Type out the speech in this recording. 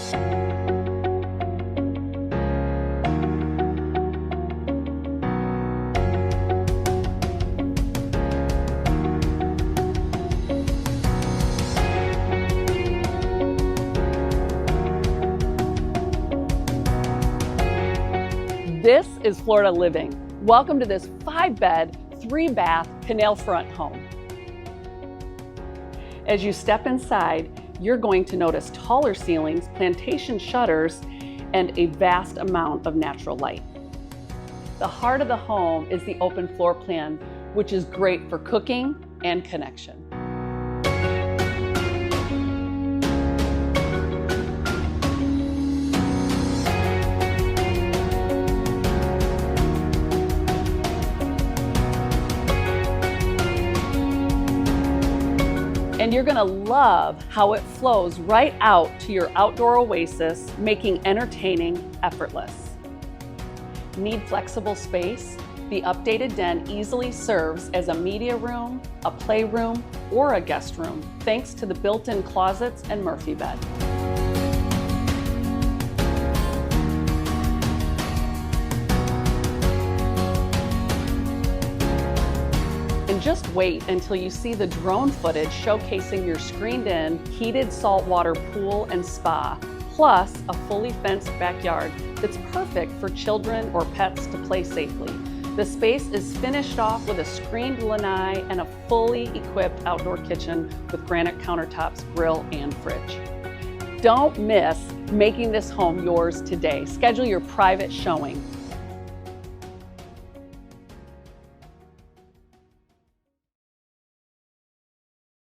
This is Florida living. Welcome to this 5-bed, 3-bath canal front home. As you step inside, you're going to notice taller ceilings, plantation shutters, and a vast amount of natural light. The heart of the home is the open floor plan, which is great for cooking and connection. And you're gonna love how it flows right out to your outdoor oasis, making entertaining effortless. Need flexible space? The updated den easily serves as a media room, a playroom, or a guest room, thanks to the built-in closets and Murphy bed. And just wait until you see the drone footage showcasing your screened-in, heated saltwater pool and spa, plus a fully fenced backyard that's perfect for children or pets to play safely. The space is finished off with a screened lanai and a fully equipped outdoor kitchen with granite countertops, grill, and fridge. Don't miss making this home yours today. Schedule your private showing.